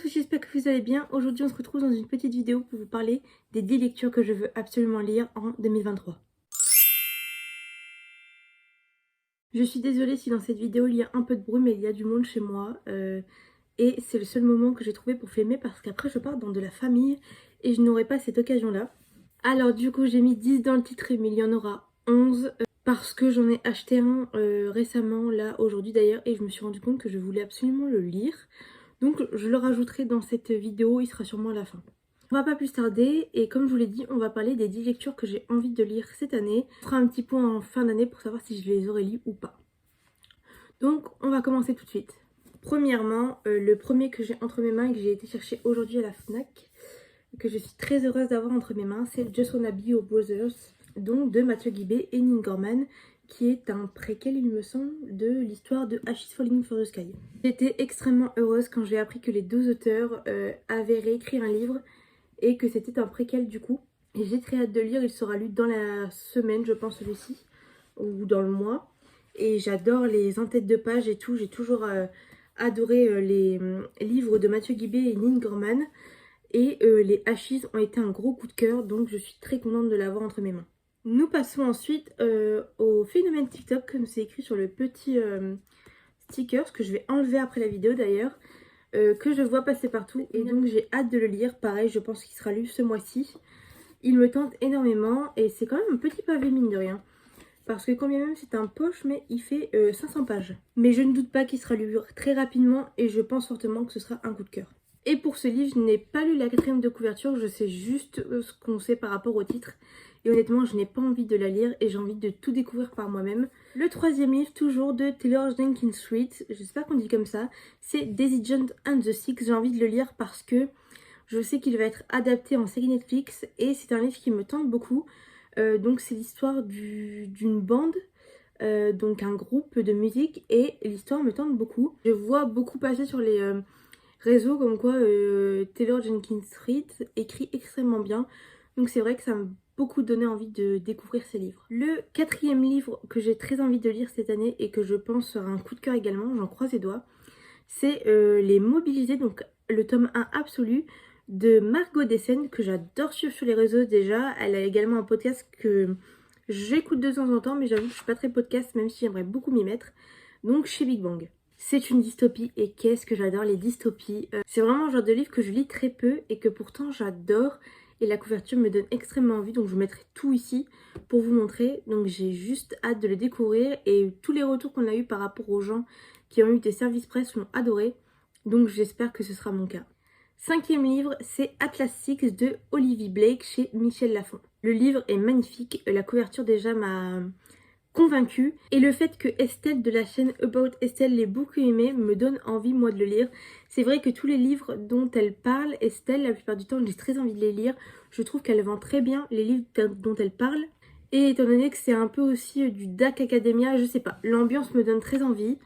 tous, j'espère que vous allez bien. Aujourd'hui on se retrouve dans une petite vidéo pour vous parler des 10 lectures que je veux absolument lire en 2023. Je suis désolée si dans cette vidéo il y a un peu de bruit, mais il y a du monde chez moi. Et c'est le seul moment que j'ai trouvé pour filmer parce qu'après je pars dans de la famille et je n'aurai pas cette occasion-là. Alors du coup j'ai mis 10 dans le titre mais il y en aura 11 parce que j'en ai acheté un récemment, là aujourd'hui d'ailleurs, et je me suis rendu compte que je voulais absolument le lire. Donc je le rajouterai dans cette vidéo, il sera sûrement à la fin. On va pas plus tarder et comme je vous l'ai dit, on va parler des 10 lectures que j'ai envie de lire cette année. On fera un petit point en fin d'année pour savoir si je les aurais lues ou pas. Donc on va commencer tout de suite. Premièrement, le premier que j'ai entre mes mains et que j'ai été chercher aujourd'hui à la FNAC, que je suis très heureuse d'avoir entre mes mains, c'est Just Wanna Be Your Brothers, donc de Mathieu Guibé et Neil Gorman, qui est un préquel, il me semble, de l'histoire de Ashes Falling for the Sky. J'étais extrêmement heureuse quand j'ai appris que les deux auteurs avaient réécrit un livre et que c'était un préquel du coup. Et j'ai très hâte de lire, il sera lu dans la semaine, je pense, celui-ci, ou dans le mois. Et j'adore les en-têtes de page et tout, j'ai toujours adoré les livres de Mathieu Guibé et Neil Gorman. Et les Ashes ont été un gros coup de cœur, donc je suis très contente de l'avoir entre mes mains. Nous passons ensuite au phénomène TikTok, comme c'est écrit sur le petit sticker, que je vais enlever après la vidéo d'ailleurs, que je vois passer partout. Et donc j'ai hâte de le lire, pareil, je pense qu'il sera lu ce mois-ci. Il me tente énormément et c'est quand même un petit pavé mine de rien. Parce que quand bien même c'est un poche, mais il fait 500 pages. Mais je ne doute pas qu'il sera lu très rapidement et je pense fortement que ce sera un coup de cœur. Et pour ce livre, je n'ai pas lu la 4e de couverture, je sais juste ce qu'on sait par rapport au titre. Et honnêtement, je n'ai pas envie de la lire et j'ai envie de tout découvrir par moi-même. Le 3e livre, toujours de Taylor Jenkins Reid, j'espère qu'on dit comme ça, c'est Daisy Jones and the Six. J'ai envie de le lire parce que je sais qu'il va être adapté en série Netflix et c'est un livre qui me tente beaucoup. Donc c'est l'histoire d'une bande, donc un groupe de musique, et l'histoire me tente beaucoup. Je vois beaucoup passer sur les réseaux comme quoi Taylor Jenkins Reid écrit extrêmement bien. Donc c'est vrai que ça m'a beaucoup donné envie de découvrir ces livres. Le 4e livre que j'ai très envie de lire cette année et que je pense sera un coup de cœur également, j'en croise les doigts, c'est Les Mobilisés, donc le tome 1 absolu de Margot Dessen, que j'adore suivre sur les réseaux déjà. Elle a également un podcast que j'écoute de temps en temps, mais j'avoue que je suis pas très podcast, même si j'aimerais beaucoup m'y mettre. Donc chez Big Bang. C'est une dystopie et qu'est-ce que j'adore les dystopies. C'est vraiment le genre de livre que je lis très peu et que pourtant j'adore. Et la couverture me donne extrêmement envie, donc je mettrai tout ici pour vous montrer. Donc j'ai juste hâte de le découvrir et tous les retours qu'on a eu par rapport aux gens qui ont eu des services presse l'ont adoré. Donc j'espère que ce sera mon cas. 5e livre, c'est Atlas Six de Olivier Blake chez Michel Lafon. Le livre est magnifique, la couverture déjà m'a convaincue. Et le fait que Estelle de la chaîne About Estelle l'ait beaucoup aimé me donne envie moi de le lire. C'est vrai que tous les livres dont elle parle, Estelle, la plupart du temps j'ai très envie de les lire. Je trouve qu'elle vend très bien les livres dont elle parle. Et étant donné que c'est un peu aussi du Dark Academia, je sais pas, l'ambiance me donne très envie.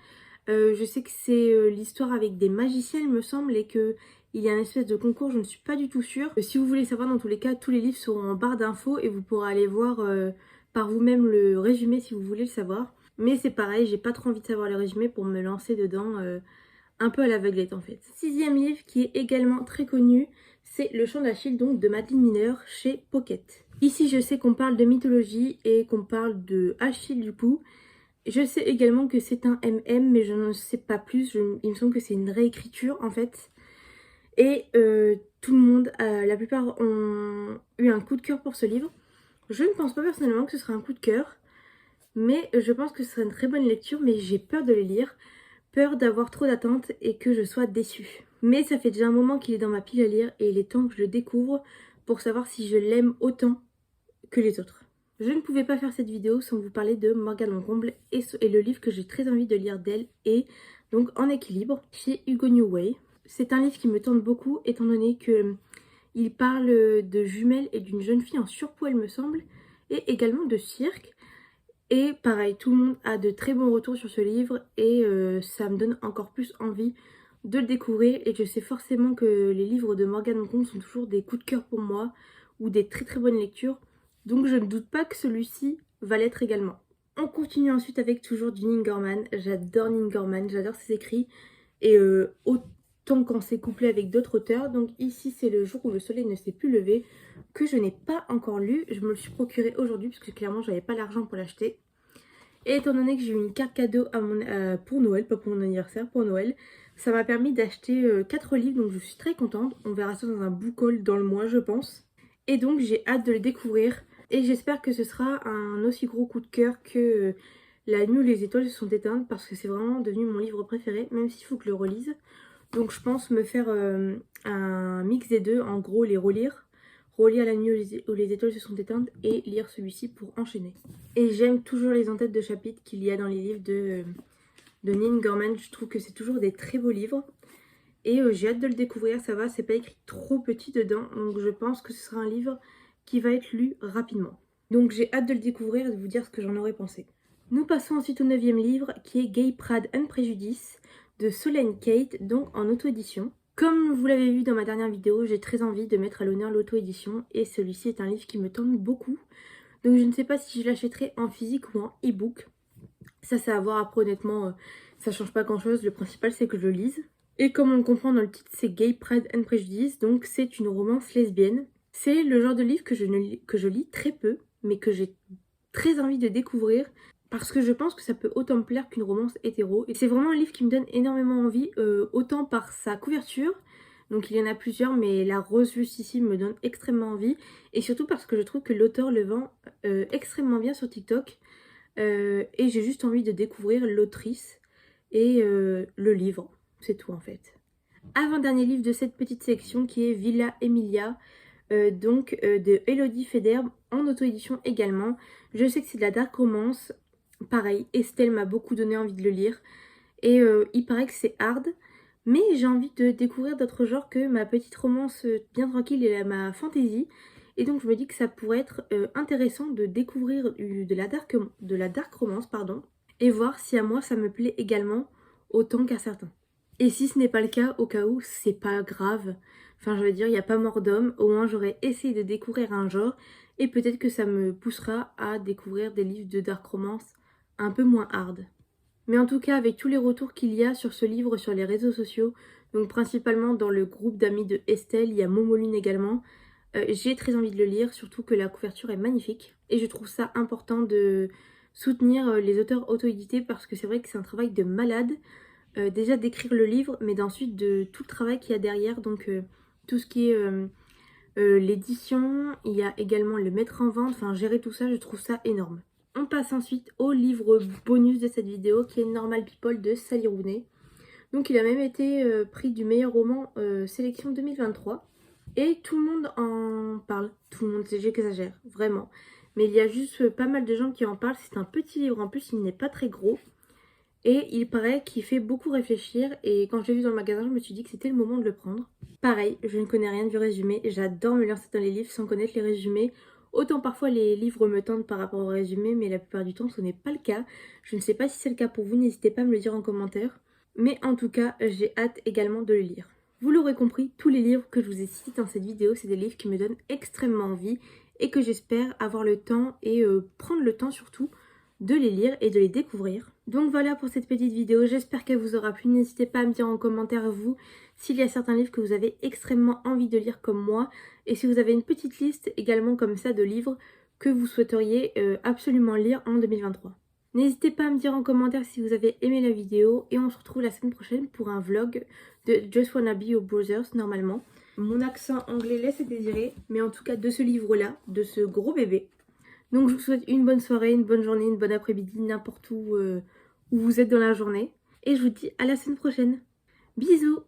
Je sais que c'est l'histoire avec des magiciens il me semble et que il y a une espèce de concours, je ne suis pas du tout sûre. Si vous voulez savoir, dans tous les cas, tous les livres seront en barre d'infos et vous pourrez aller voir par vous-même le résumé si vous voulez le savoir. Mais c'est pareil, j'ai pas trop envie de savoir le résumé pour me lancer dedans un peu à l'aveuglette en fait. 6e livre qui est également très connu, c'est Le Chant d'Achille, donc de Madeleine Miner chez Pocket. Ici je sais qu'on parle de mythologie et qu'on parle de Achille du coup. Je sais également que c'est un MM, mais je ne sais pas plus. Il me semble que c'est une réécriture en fait. Et tout le monde, la plupart ont eu un coup de cœur pour ce livre. Je ne pense pas personnellement que ce sera un coup de cœur, mais je pense que ce sera une très bonne lecture, mais j'ai peur de le lire. Peur d'avoir trop d'attentes et que je sois déçue. Mais ça fait déjà un moment qu'il est dans ma pile à lire et il est temps que je le découvre pour savoir si je l'aime autant que les autres. Je ne pouvais pas faire cette vidéo sans vous parler de Morgane Encomble et le livre que j'ai très envie de lire d'elle est donc En équilibre chez Hugo Newway. C'est un livre qui me tente beaucoup étant donné que il parle de jumelles et d'une jeune fille en surpoids il me semble et également de cirque. Et pareil, tout le monde a de très bons retours sur ce livre et ça me donne encore plus envie de le découvrir. Et je sais forcément que les livres de Morgane Encomble sont toujours des coups de cœur pour moi ou des très très bonnes lectures. Donc je ne doute pas que celui-ci va l'être également. On continue ensuite avec toujours du Neil Gorman. J'adore Neil Gorman, j'adore ses écrits. Et tant qu'on s'est couplé avec d'autres auteurs. Donc ici c'est Le jour où le soleil ne s'est plus levé, que je n'ai pas encore lu. Je me le suis procuré aujourd'hui parce que clairement j'avais pas l'argent pour l'acheter. Et étant donné que j'ai eu une carte cadeau pour Noël, pas pour mon anniversaire, pour Noël, ça m'a permis d'acheter 4 livres, donc je suis très contente. On verra ça dans un book haul dans le mois, je pense. Et donc j'ai hâte de le découvrir. Et j'espère que ce sera un aussi gros coup de cœur que La nuit où les étoiles se sont éteintes, parce que c'est vraiment devenu mon livre préféré, même s'il faut que je le relise. Donc je pense me faire un mix des deux, en gros les relire La nuit où les étoiles se sont éteintes et lire celui-ci pour enchaîner. Et j'aime toujours les entêtes de chapitres qu'il y a dans les livres de Neil Gaiman. Je trouve que c'est toujours des très beaux livres. Et j'ai hâte de le découvrir, ça va, c'est pas écrit trop petit dedans. Donc je pense que ce sera un livre qui va être lu rapidement. Donc j'ai hâte de le découvrir et de vous dire ce que j'en aurais pensé. Nous passons ensuite au 9e livre qui est Gay Pride and Prejudice de Solène Kate, donc en auto-édition. Comme vous l'avez vu dans ma dernière vidéo, j'ai très envie de mettre à l'honneur l'auto-édition et celui-ci est un livre qui me tente beaucoup. Donc je ne sais pas si je l'achèterai en physique ou en e-book. Ça c'est à voir, après honnêtement, ça change pas grand chose, le principal c'est que je le lise. Et comme on le comprend dans le titre, c'est Gay Pride and Prejudice, donc c'est une romance lesbienne. C'est le genre de livre que je lis très peu, mais que j'ai très envie de découvrir. Parce que je pense que ça peut autant me plaire qu'une romance hétéro. Et c'est vraiment un livre qui me donne énormément envie, autant par sa couverture, donc il y en a plusieurs, mais la rose juste ici me donne extrêmement envie. Et surtout parce que je trouve que l'auteur le vend extrêmement bien sur TikTok. Et j'ai juste envie de découvrir l'autrice et le livre. C'est tout en fait. Avant-dernier livre de cette petite sélection qui est Villa Emilia, de Elodie Federbe, en auto-édition également. Je sais que c'est de la dark romance. Pareil, Estelle m'a beaucoup donné envie de le lire. Et il paraît que c'est hard. Mais j'ai envie de découvrir d'autres genres que ma petite romance bien tranquille et ma fantasy. Et donc je me dis que ça pourrait être intéressant de découvrir de la dark romance, pardon. Et voir si à moi ça me plaît également autant qu'à certains. Et si ce n'est pas le cas, au cas où, c'est pas grave. Enfin, je veux dire, il n'y a pas mort d'homme. Au moins, j'aurais essayé de découvrir un genre. Et peut-être que ça me poussera à découvrir des livres de dark romance un peu moins hard. Mais en tout cas, avec tous les retours qu'il y a sur ce livre sur les réseaux sociaux, donc principalement dans le groupe d'amis de Estelle, il y a Momoline également, j'ai très envie de le lire, surtout que la couverture est magnifique. Et je trouve ça important de soutenir les auteurs auto-édités parce que c'est vrai que c'est un travail de malade. Déjà d'écrire le livre, mais d'ensuite de tout le travail qu'il y a derrière, donc tout ce qui est l'édition, il y a également le mettre en vente, enfin gérer tout ça, je trouve ça énorme. On passe ensuite au livre bonus de cette vidéo qui est Normal People de Sally Rooney. Donc il a même été prix du meilleur roman sélection 2023. Et tout le monde en parle, tout le monde, j'exagère, vraiment. Mais il y a juste pas mal de gens qui en parlent, c'est un petit livre en plus, il n'est pas très gros. Et il paraît qu'il fait beaucoup réfléchir et quand je l'ai vu dans le magasin, je me suis dit que c'était le moment de le prendre. Pareil, je ne connais rien du résumé, j'adore me lancer dans les livres sans connaître les résumés. Autant parfois les livres me tentent par rapport au résumé, mais la plupart du temps ce n'est pas le cas. Je ne sais pas si c'est le cas pour vous, n'hésitez pas à me le dire en commentaire. Mais en tout cas, j'ai hâte également de le lire. Vous l'aurez compris, tous les livres que je vous ai cités dans cette vidéo, c'est des livres qui me donnent extrêmement envie et que j'espère avoir le temps et prendre le temps surtout de les lire et de les découvrir. Donc voilà pour cette petite vidéo, j'espère qu'elle vous aura plu. N'hésitez pas à me dire en commentaire vous s'il y a certains livres que vous avez extrêmement envie de lire comme moi et si vous avez une petite liste également comme ça de livres que vous souhaiteriez absolument lire en 2023. N'hésitez pas à me dire en commentaire si vous avez aimé la vidéo et on se retrouve la semaine prochaine pour un vlog de Just Wanna Be Your Brothers normalement. Mon accent anglais laisse à désirer, mais en tout cas de ce livre-là, de ce gros bébé. Donc je vous souhaite une bonne soirée, une bonne journée, une bonne après-midi, n'importe où vous êtes dans la journée. Et je vous dis à la semaine prochaine. Bisous!